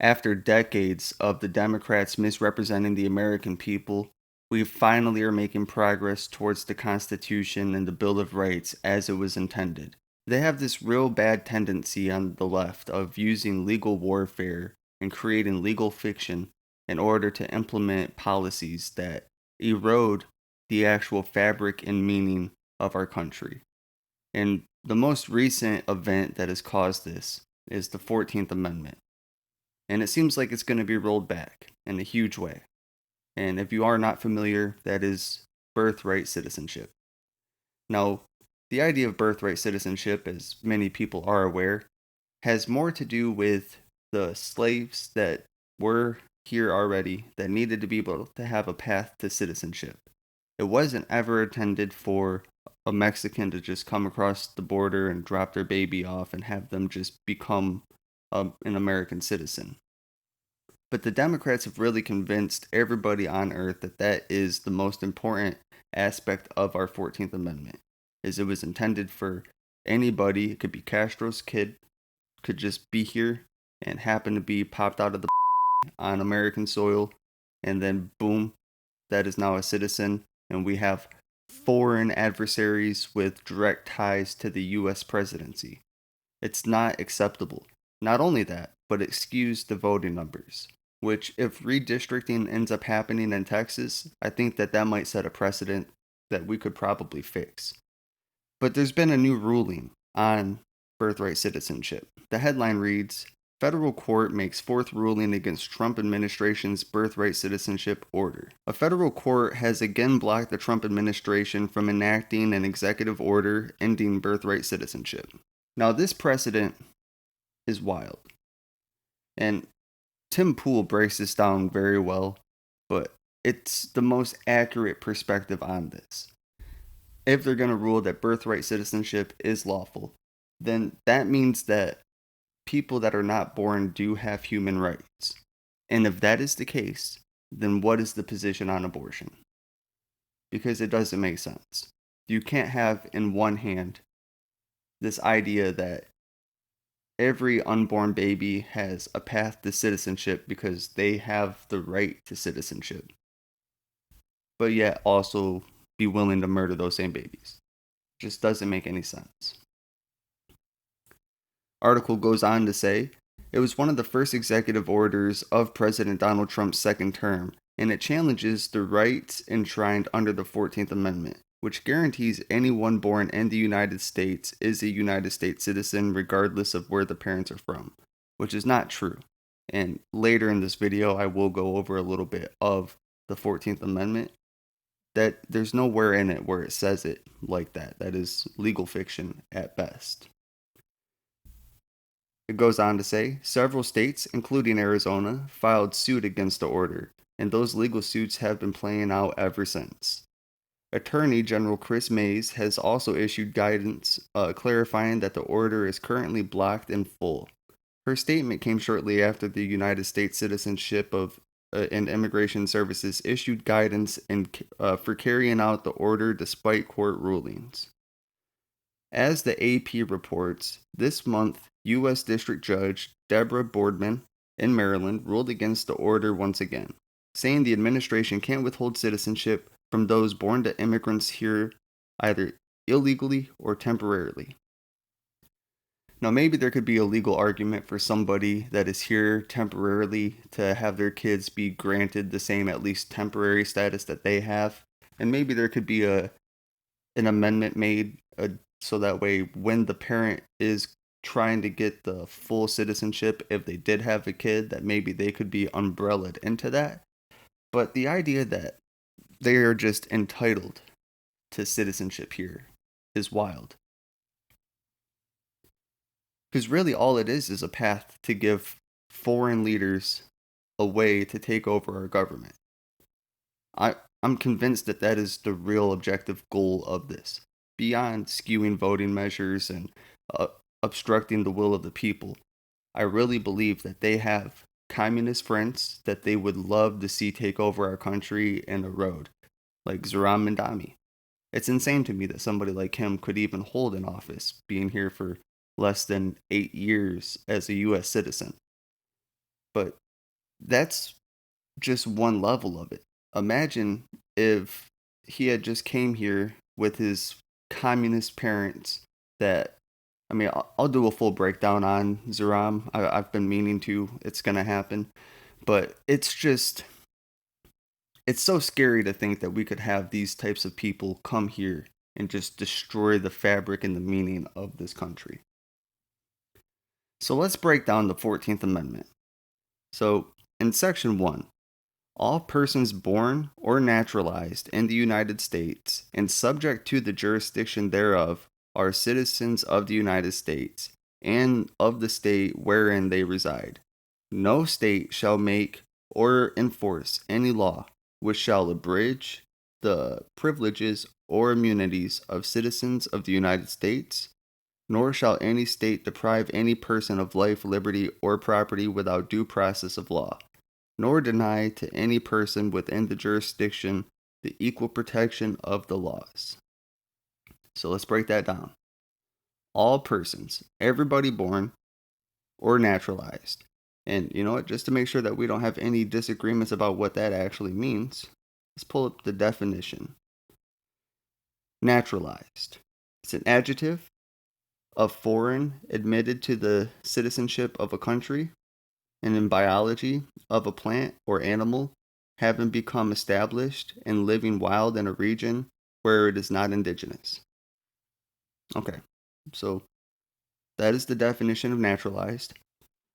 After decades of the Democrats misrepresenting the American people, we finally are making progress towards the Constitution and the Bill of Rights as it was intended. They have this real bad tendency on the left of using legal warfare and creating legal fiction in order to implement policies that erode the actual fabric and meaning of our country. And the most recent event that has caused this is the 14th Amendment. And it seems like it's going to be rolled back in a huge way. And if you are not familiar, that is birthright citizenship. Now, the idea of birthright citizenship, as many people are aware, has more to do with the slaves that were here already that needed to be able to have a path to citizenship. It wasn't ever intended for a Mexican to just come across the border and drop their baby off and have them just become an American citizen. But the Democrats have really convinced everybody on earth that that is the most important aspect of our 14th Amendment. Is it was intended for anybody, it could be Castro's kid, could just be here and happen to be popped out of the on American soil, and then boom, that is now a citizen, and we have foreign adversaries with direct ties to the US presidency. It's not acceptable. Not only that, but it skews the voting numbers, which if redistricting ends up happening in Texas, I think that that might set a precedent that we could probably fix. But there's been a new ruling on birthright citizenship. The headline reads, Federal court makes fourth ruling against Trump administration's birthright citizenship order. A federal court has again blocked the Trump administration from enacting an executive order ending birthright citizenship. Now, this precedent is wild. And Tim Pool breaks this down very well, but it's the most accurate perspective on this. If they're going to rule that birthright citizenship is lawful, then that means that people that are not born do have human rights. And if that is the case, then what is the position on abortion? Because it doesn't make sense. You can't have in one hand this idea that every unborn baby has a path to citizenship because they have the right to citizenship, but yet also be willing to murder those same babies. Just doesn't make any sense. Article goes on to say, it was one of the first executive orders of President Donald Trump's second term, and it challenges the rights enshrined under the 14th Amendment, which guarantees anyone born in the United States is a United States citizen regardless of where the parents are from, which is not true. And later in this video, I will go over a little bit of the 14th Amendment, that there's nowhere in it where it says it like that. That is legal fiction at best. It goes on to say, several states, including Arizona, filed suit against the order, and those legal suits have been playing out ever since. Attorney General Chris Mays has also issued guidance clarifying that the order is currently blocked in full. Her statement came shortly after the United States Citizenship and Immigration Services issued guidance for carrying out the order despite court rulings. As the AP reports, this month, U.S. District Judge Deborah Boardman in Maryland ruled against the order once again, saying the administration can't withhold citizenship from those born to immigrants here either illegally or temporarily. Now, maybe there could be a legal argument for somebody that is here temporarily to have their kids be granted the same, at least temporary status that they have. And maybe there could be an amendment made so that way when the parent is trying to get the full citizenship, if they did have a kid, that maybe they could be umbrellaed into that. But the idea that they are just entitled to citizenship here is wild. Because really all it is a path to give foreign leaders a way to take over our government. I'm convinced that that is the real objective goal of this, beyond skewing voting measures and obstructing the will of the people. I really believe that they have communist friends that they would love to see take over our country and erode, like Zoran Mandami. It's insane to me that somebody like him could even hold an office, being here for less than 8 years as a U.S. citizen. But that's just one level of it. Imagine if he had just came here with his communist parents that I mean, I'll do a full breakdown on Zeram. I've been meaning to. It's going to happen. But it's so scary to think that we could have these types of people come here and just destroy the fabric and the meaning of this country. So let's break down the 14th Amendment. So, in Section 1, all persons born or naturalized in the United States and subject to the jurisdiction thereof are citizens of the United States and of the state wherein they reside. No state shall make or enforce any law which shall abridge the privileges or immunities of citizens of the United States, nor shall any state deprive any person of life, liberty, or property without due process of law, nor deny to any person within the jurisdiction the equal protection of the laws. So let's break that down. All persons, everybody born or naturalized. And you know what? Just to make sure that we don't have any disagreements about what that actually means, let's pull up the definition. Naturalized. It's an adjective of foreign admitted to the citizenship of a country, and in biology, of a plant or animal having become established and living wild in a region where it is not indigenous. Okay, so that is the definition of naturalized.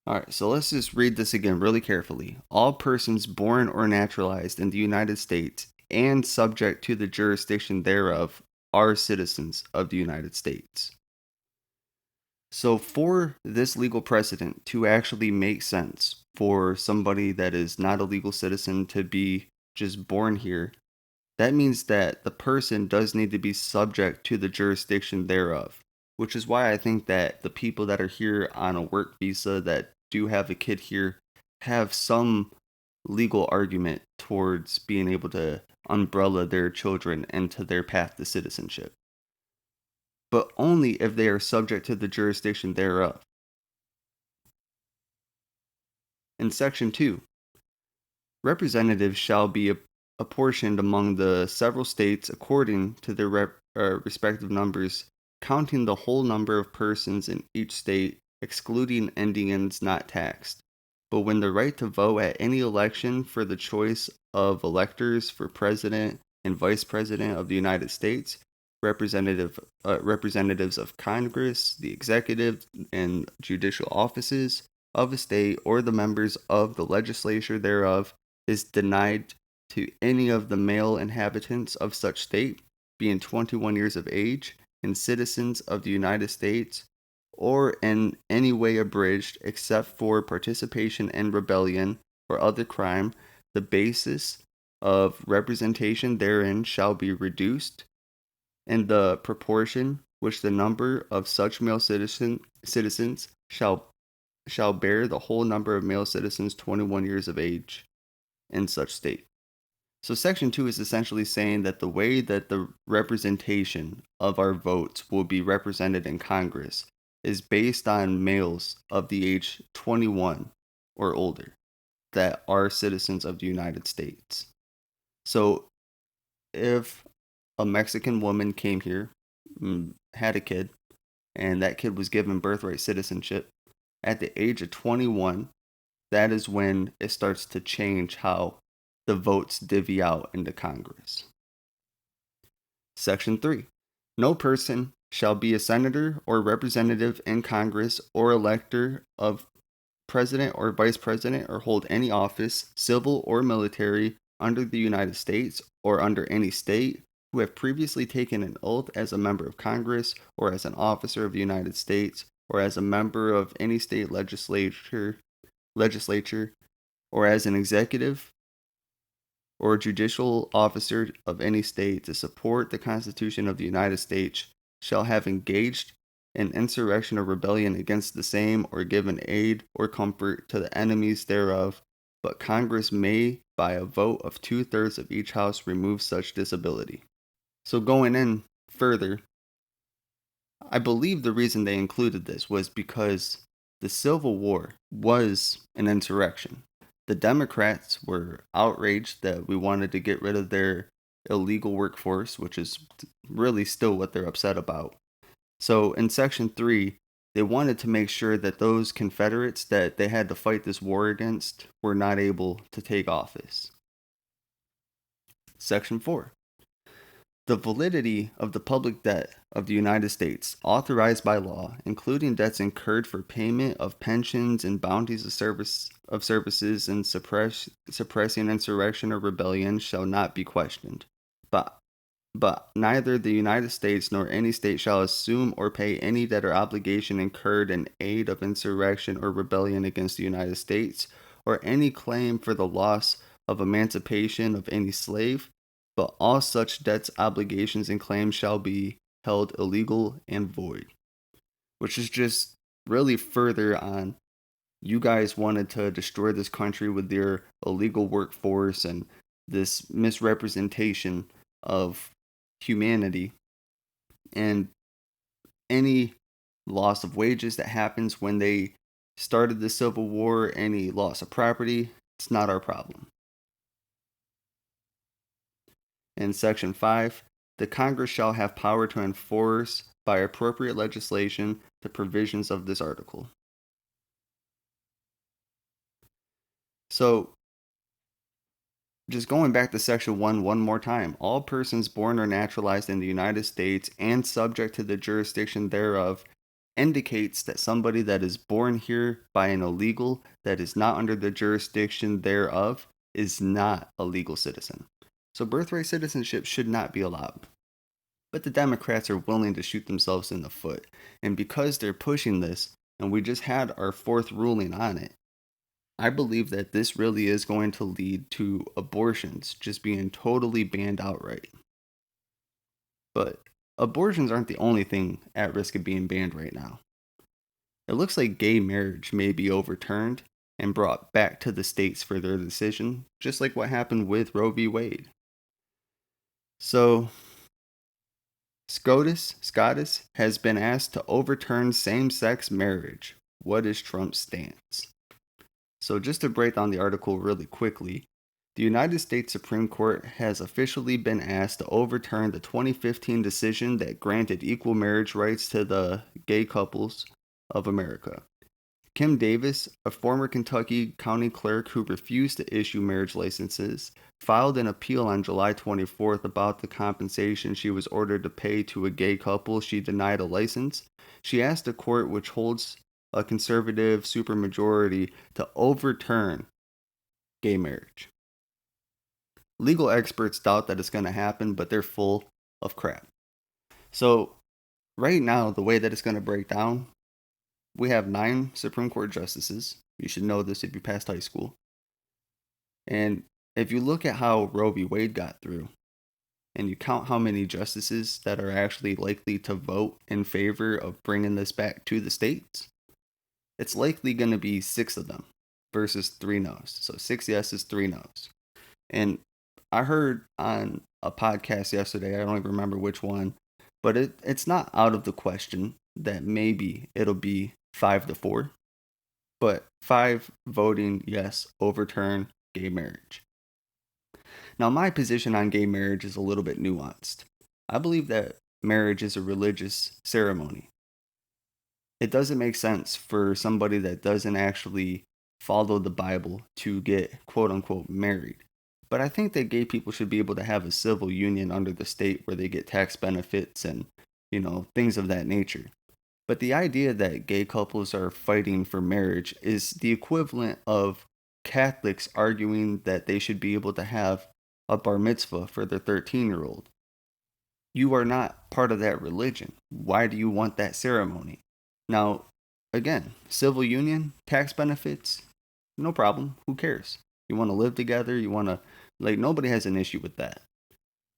All right, so let's just read this again really carefully. All persons born or naturalized in the United States and subject to the jurisdiction thereof are citizens of the United States. So, for this legal precedent to actually make sense for somebody that is not a legal citizen to be just born here, that means that the person does need to be subject to the jurisdiction thereof, which is why I think that the people that are here on a work visa that do have a kid here have some legal argument towards being able to umbrella their children into their path to citizenship, but only if they are subject to the jurisdiction thereof. In Section 2, representatives shall be apportioned among the several states according to their respective numbers, counting the whole number of persons in each state, excluding Indians not taxed. But when the right to vote at any election for the choice of electors for president and vice president of the United States, representatives of Congress, the executive and judicial offices of a state, or the members of the legislature thereof, is denied to any of the male inhabitants of such state, being 21 years of age, and citizens of the United States, or in any way abridged, except for participation in rebellion or other crime, the basis of representation therein shall be reduced in the proportion which the number of such male citizens shall bear the whole number of male citizens 21 years of age in such state. So Section 2 is essentially saying that the way that the representation of our votes will be represented in Congress is based on males of the age 21 or older that are citizens of the United States. So if a Mexican woman came here, had a kid, and that kid was given birthright citizenship, at the age of 21, that is when it starts to change how the votes divvy out into Congress. Section 3. No person shall be a senator or representative in Congress or elector of president or vice president or hold any office, civil or military, under the United States or under any state, who have previously taken an oath as a member of Congress or as an officer of the United States or as a member of any state legislature or as an executive or judicial officer of any state to support the Constitution of the United States shall have engaged in insurrection or rebellion against the same or given aid or comfort to the enemies thereof, but Congress may, by a vote of 2/3 of each house, remove such disability. So going in further, I believe the reason they included this was because The Civil War was an insurrection. The Democrats were outraged that we wanted to get rid of their illegal workforce, which is really still what they're upset about. So in Section 3, they wanted to make sure that those Confederates that they had to fight this war against were not able to take office. Section 4. The validity of the public debt of the United States, authorized by law, including debts incurred for payment of pensions and bounties of services and suppressing insurrection or rebellion, shall not be questioned. But but neither the United States nor any state shall assume or pay any debt or obligation incurred in aid of insurrection or rebellion against the United States, or any claim for the loss of emancipation of any slave, but all such debts, obligations, and claims shall be held illegal and void. Which is just really further on. You guys wanted to destroy this country with your illegal workforce and this misrepresentation of humanity, and any loss of wages that happens when they started the Civil War, any loss of property, it's not our problem. In Section 5, the Congress shall have power to enforce by appropriate legislation the provisions of this article. So, just going back to Section 1 one more time, all persons born or naturalized in the United States and subject to the jurisdiction thereof indicates that somebody that is born here by an illegal that is not under the jurisdiction thereof is not a legal citizen. So birthright citizenship should not be allowed. But the Democrats are willing to shoot themselves in the foot. And because they're pushing this, and we just had our fourth ruling on it, I believe that this really is going to lead to abortions just being totally banned outright. But abortions aren't the only thing at risk of being banned right now. It looks like gay marriage may be overturned and brought back to the states for their decision, just like what happened with Roe v. Wade. So, SCOTUS has been asked to overturn same-sex marriage. What is Trump's stance? So just to break down the article really quickly, the United States Supreme Court has officially been asked to overturn the 2015 decision that granted equal marriage rights to the gay couples of America. Kim Davis, a former Kentucky county clerk who refused to issue marriage licenses, filed an appeal on July 24th about the compensation she was ordered to pay to a gay couple she denied a license. She asked a court which holds a conservative supermajority to overturn gay marriage. Legal experts doubt that it's going to happen, but they're full of crap. So, right now, the way that it's going to break down, we have 9 Supreme Court justices. You should know this if you passed high school. And if you look at how Roe v. Wade got through, and you count how many justices that are actually likely to vote in favor of bringing this back to the states, it's likely going to be 6 of them versus 3 no's. So 6 yeses, 3 no's. And I heard on a podcast yesterday, I don't even remember which one, but it's not out of the question that maybe it'll be 5-4, but 5 voting yes, overturn gay marriage. Now, my position on gay marriage is a little bit nuanced. I believe that marriage is a religious ceremony. It doesn't make sense for somebody that doesn't actually follow the Bible to get quote unquote married. But I think that gay people should be able to have a civil union under the state where they get tax benefits and, things of that nature. But the idea that gay couples are fighting for marriage is the equivalent of Catholics arguing that they should be able to have a bar mitzvah for their 13-year-old. You are not part of that religion. Why do you want that ceremony? Now, again, civil union, tax benefits, no problem. Who cares? You want to live together, nobody has an issue with that.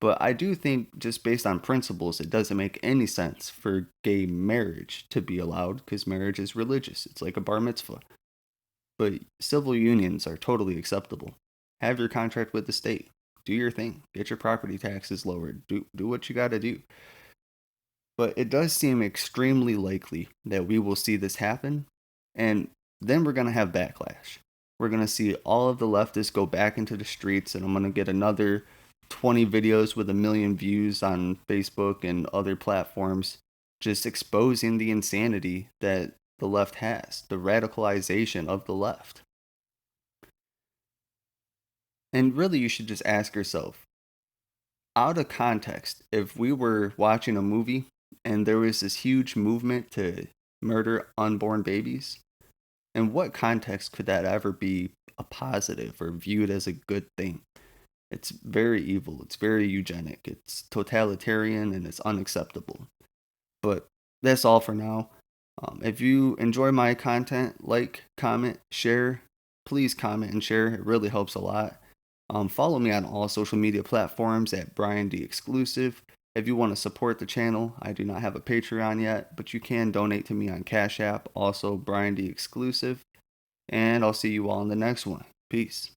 But I do think, just based on principles, it doesn't make any sense for gay marriage to be allowed because marriage is religious. It's like a bar mitzvah. But civil unions are totally acceptable. Have your contract with the state. Do your thing. Get your property taxes lowered. Do what you got to do. But it does seem extremely likely that we will see this happen. And then we're going to have backlash. We're going to see all of the leftists go back into the streets, and I'm going to get another 20 videos with 1 million views on Facebook and other platforms just exposing the insanity that the left has, the radicalization of the left. And really, you should just ask yourself, out of context, if we were watching a movie and there was this huge movement to murder unborn babies, in what context could that ever be a positive or viewed as a good thing? It's very evil, it's very eugenic, it's totalitarian, and it's unacceptable. But that's all for now. If you enjoy my content, like, comment, share. Please comment and share. It really helps a lot. Follow me on all social media platforms at Brian D Exclusive. If you want to support the channel, I do not have a Patreon yet, but you can donate to me on Cash App, also Brian D Exclusive. And I'll see you all in the next one. Peace.